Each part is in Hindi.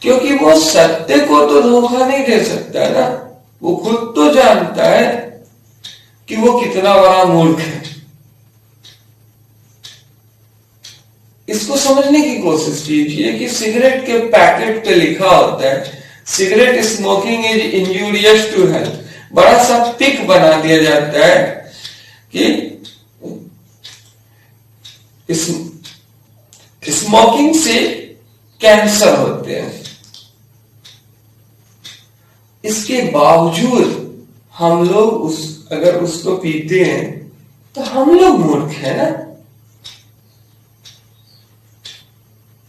क्योंकि वो सत्य को तो धोखा नहीं दे सकता ना। वो खुद तो जानता है कि वो कितना बड़ा मूर्ख है। इसको समझने की कोशिश कीजिए कि सिगरेट के पैकेट पे लिखा होता है cigarette smoking is injurious to health. बड़ा सा पिक बना दिया जाता है कि स्मोकिंग से कैंसर होते हैं। इसके बावजूद हम लोग अगर उसको पीते हैं तो हम लोग मूर्ख हैं ना।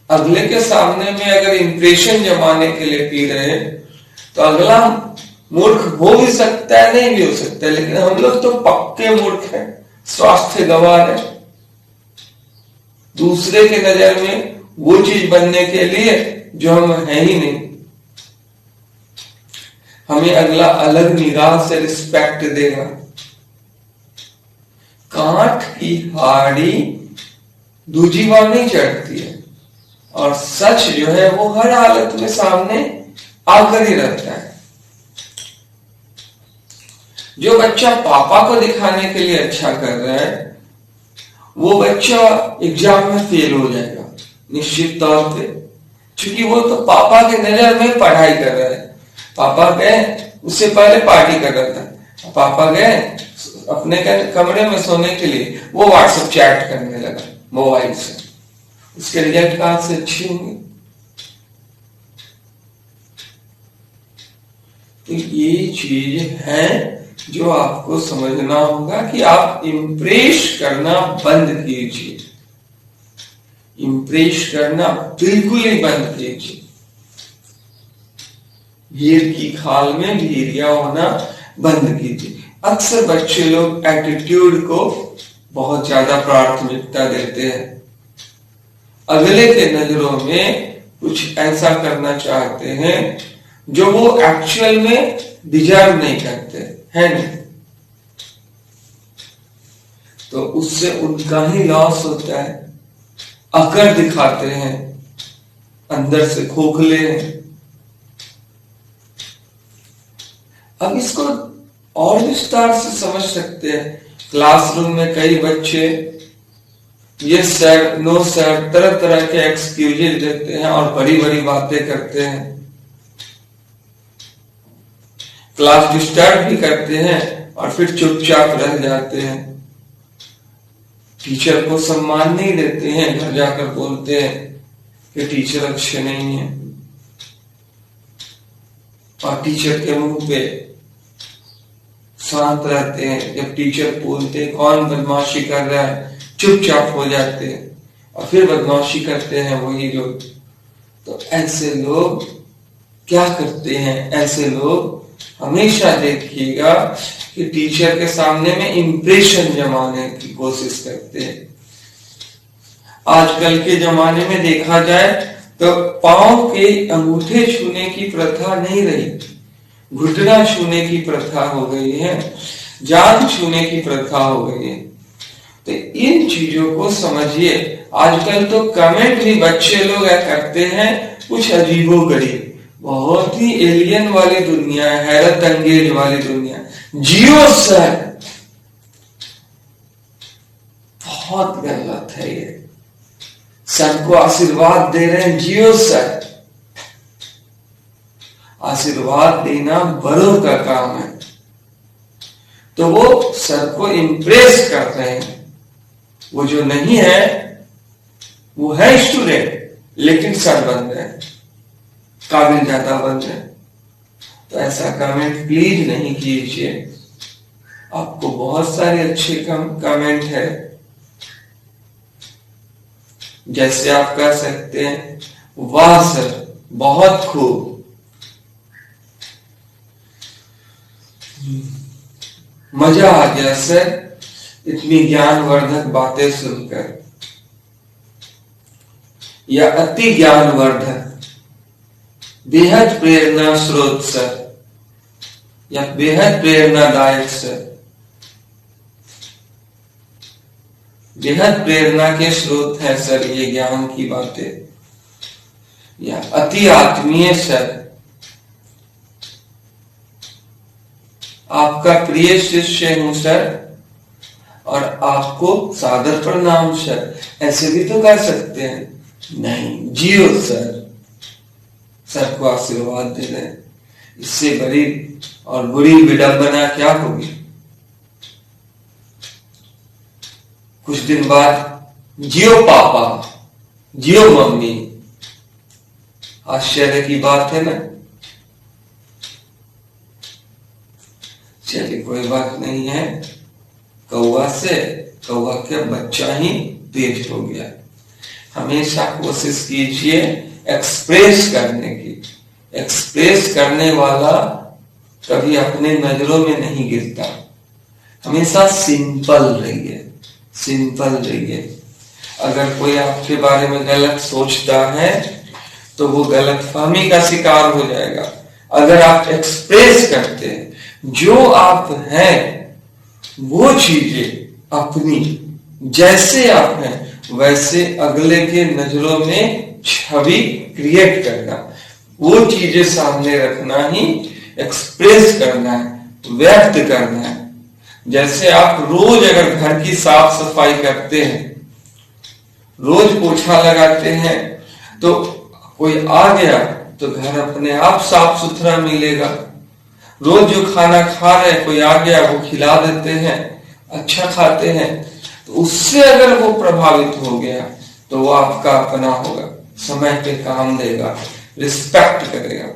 अगले के सामने में अगर इंप्रेशन जमाने के लिए पी रहे हैं तो अगला मूर्ख हो भी सकता है, नहीं भी हो सकता है, लेकिन हम लोग तो पक्के मूर्ख हैं, स्वास्थ्य गंवा रहे हैं। दूसरे के नजर में वो चीज बनने के लिए जो हम है ही नहीं। हमें अगला अलग निगाह से रिस्पेक्ट देगा। कांट की हाड़ी दूजी बार नहीं चढ़ती है, और सच जो है वो हर हालत में सामने आकर ही रहता है। जो बच्चा पापा को दिखाने के लिए अच्छा कर रहा है वो बच्चा एग्जाम में फेल हो जाएगा निश्चित तौर पे, क्योंकि वो तो पापा के नजर में पढ़ाई कर रहा है। पापा गए, उससे पहले पार्टी कर रहा था, पापा गए अपने कमरे में सोने के लिए, वो व्हाट्सएप चैट करने लगा मोबाइल से। उसके रिजल्ट कहां से अच्छे होंगे? तो ये चीज है जो आपको समझना होगा कि आप इम्प्रेस करना बंद कीजिए। इम्प्रेस करना बिल्कुल ही बंद कीजिए। भीड़ की खाल में भीरिया होना बंद कीजिए। अक्सर बच्चे लोग एटीट्यूड को बहुत ज्यादा प्राथमिकता देते हैं, अगले के नजरों में कुछ ऐसा करना चाहते हैं जो वो एक्चुअल में डिजर्व नहीं करते है नहीं। तो उससे उनका ही लॉस होता है। अकड़ दिखाते हैं, अंदर से खोखले हैं। अब इसको और विस्तार से समझ सकते हैं। क्लासरूम में कई बच्चे यस सर, नो सर, तरह तरह के एक्सक्यूजेज देते हैं और बड़ी बड़ी बातें करते हैं। क्लास डिस्टर्ब भी करते हैं और फिर चुपचाप रह जाते हैं। टीचर को सम्मान नहीं देते हैं, घर जाकर बोलते हैं कि टीचर अच्छे नहीं है, और टीचर के मुंह पे शांत रहते हैं। जब टीचर बोलते हैं कौन बदमाशी कर रहा है, चुपचाप हो जाते हैं और फिर बदमाशी करते हैं वही लोग। तो ऐसे लोग क्या करते हैं? ऐसे लोग हमेशा देखिएगा कि टीचर के सामने में इंप्रेशन जमाने की कोशिश करते हैं। आजकल के जमाने में देखा जाए तो पांव के अंगूठे छूने की प्रथा नहीं रही, घुटना छूने की प्रथा हो गई है, जान छूने की प्रथा हो गई है। तो इन चीजों को समझिए। आजकल तो कमेंट भी बच्चे लोग करते हैं कुछ अजीबोगरीब, बहुत ही एलियन वाली दुनिया है, हैरत अंगेज वाली दुनिया। जियो सर, बहुत गलत है ये। सर को आशीर्वाद दे रहे हैं, जियो सर। आशीर्वाद देना बड़ों का काम है, तो वो सर को इंप्रेस कर रहे हैं। वो जो नहीं है वो है स्टूडेंट, लेकिन सर बन रहे हैं, काबिल ज्यादा बन रहे हैं। तो ऐसा कमेंट प्लीज नहीं कीजिए। आपको बहुत सारे अच्छे कमेंट है, जैसे आप कह सकते हैं वाह सर बहुत खूब, मजा आ गया सर इतनी ज्ञानवर्धक बातें सुनकर, या अति ज्ञानवर्धक, बेहद प्रेरणा स्रोत सर, या बेहद प्रेरणादायक सर। बेहद प्रेरणा के स्रोत है सर ये ज्ञान की बातें। या अति आत्मीय सर, आपका प्रिय शिष्य हूं सर और आपको सादर प्रणाम सर, ऐसे भी तो कह सकते हैं। नहीं, जियो सर, सर को आशीर्वाद दे रहे। इससे बड़ी और बुरी विडंबना क्या होगी। कुछ दिन बाद जियो पापा, जियो मम्मी, आश्चर्य की बात है ना। चलिए कोई बात नहीं है, कौवा के बच्चा ही तेज हो गया। हमेशा कोशिश कीजिए एक्सप्रेस करने की। एक्सप्रेस करने वाला कभी अपने नजरों में नहीं गिरता। हमेशा सिंपल रहिए, सिंपल रहिए। अगर कोई आपके बारे में गलत सोचता है तो वो गलतफहमी का शिकार हो जाएगा। अगर आप एक्सप्रेस करते हैं जो आप हैं, वो चीजें अपनी जैसे आप हैं वैसे अगले के नजरों में छवि क्रिएट करना, वो चीजें सामने रखना ही एक्सप्रेस करना है, व्यक्त करना है। जैसे आप रोज अगर घर की साफ सफाई करते हैं, रोज पोछा लगाते हैं, तो कोई आ गया तो घर अपने आप साफ सुथरा मिलेगा। रोज जो खाना खा रहे हैं, कोई आ गया वो खिला देते हैं, अच्छा खाते हैं, तो उससे अगर वो प्रभावित हो गया तो वो आपका अपना होगा, समय पे काम देगा, रिस्पेक्ट करेगा।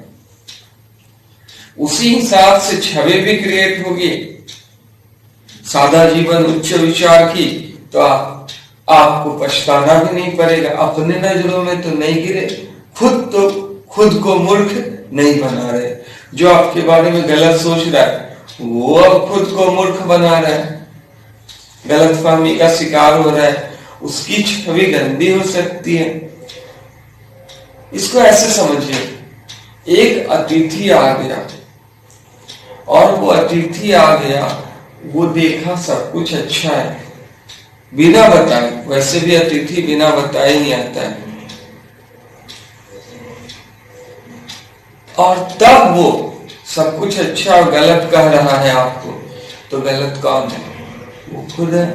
उसी हिसाब से छवि भी क्रिएट होगी। सादा जीवन उच्च विचार की तो आपको पछताना भी नहीं पड़ेगा। अपने नजरों में तो नहीं गिरे, खुद को मूर्ख नहीं बना रहे। जो आपके बारे में गलत सोच रहा है वो अब खुद को मूर्ख बना रहा है, गलतफहमी का शिकार हो रहा है, उसकी छवि गंदी हो सकती है। इसको ऐसे समझिए, एक अतिथि आ गया और वो अतिथि आ गया, वो देखा सब कुछ अच्छा है, बिना बताए, वैसे भी अतिथि बिना बताए ही आता है, और तब वो सब कुछ अच्छा और गलत कह रहा है आपको, तो गलत कौन है? वो खुद है,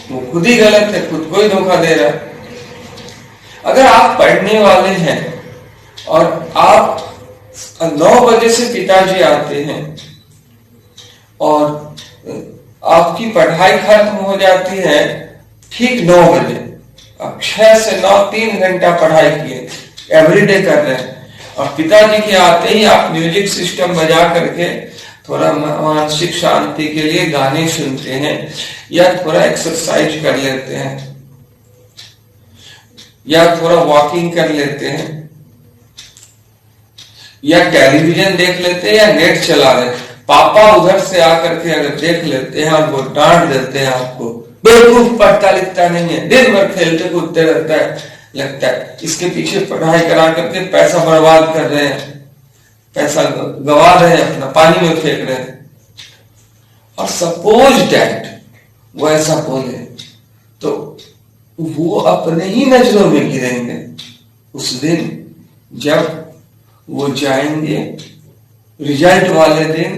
वो खुद ही गलत है, खुद को ही धोखा दे रहा है। अगर आप पढ़ने वाले हैं और आप 9 बजे से पिताजी आते हैं और आपकी पढ़ाई खत्म हो जाती है ठीक 9 बजे, अब 6 से 9 3 घंटा पढ़ाई किए, एवरीडे कर रहे हैं, और पिताजी के आते ही आप म्यूजिक सिस्टम बजा करके थोड़ा मानसिक शांति के लिए गाने सुनते हैं या थोड़ा एक्सरसाइज कर लेते हैं या थोड़ा वॉकिंग कर लेते हैं या टेलीविजन देख लेते हैं या नेट चला रहे हैं, पापा उधर से आकर के अगर देख लेते हैं और वो डांट देते हैं आपको, बेवकूफ, पढ़ता लिखता नहीं है, दिन भर खेलते कूदते रहता है, लगता है इसके पीछे पढ़ाई करा करके पैसा बर्बाद कर रहे हैं, पैसा गवा रहे हैं, अपना पानी में फेंक रहे हैं। और सपोज दैट वो ऐसा बोले तो वो अपने ही नजरों में गिरेंगे। उस दिन जब वो जाएंगे रिजल्ट वाले दिन,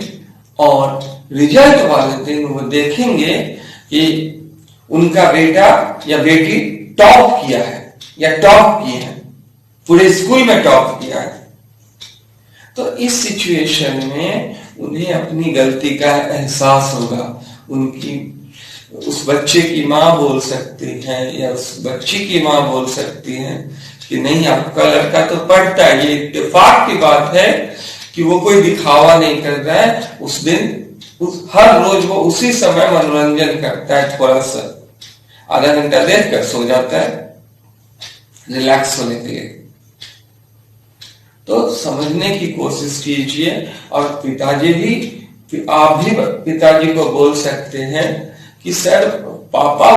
और रिजल्ट वाले दिन वो देखेंगे कि उनका बेटा या बेटी टॉप किया है या टॉप किए हैं, पूरे स्कूल में टॉप किया है, तो इस सिचुएशन में उन्हें अपनी गलती का एहसास होगा। उनकी उस बच्चे की माँ बोल सकती है या उस बच्ची की माँ बोल सकती है कि नहीं, आपका लड़का तो पढ़ता है, ये इत्तेफाक की बात है कि वो कोई दिखावा नहीं कर रहा है। उस दिन हर रोज वो उसी समय मनोरंजन करता है, थोड़ा सा आधा घंटा देख कर सो जाता है रिलैक्स होने के लिए। तो समझने की कोशिश कीजिए, और पिताजी भी, आप भी पिताजी को बोल सकते हैं कि सर, पापा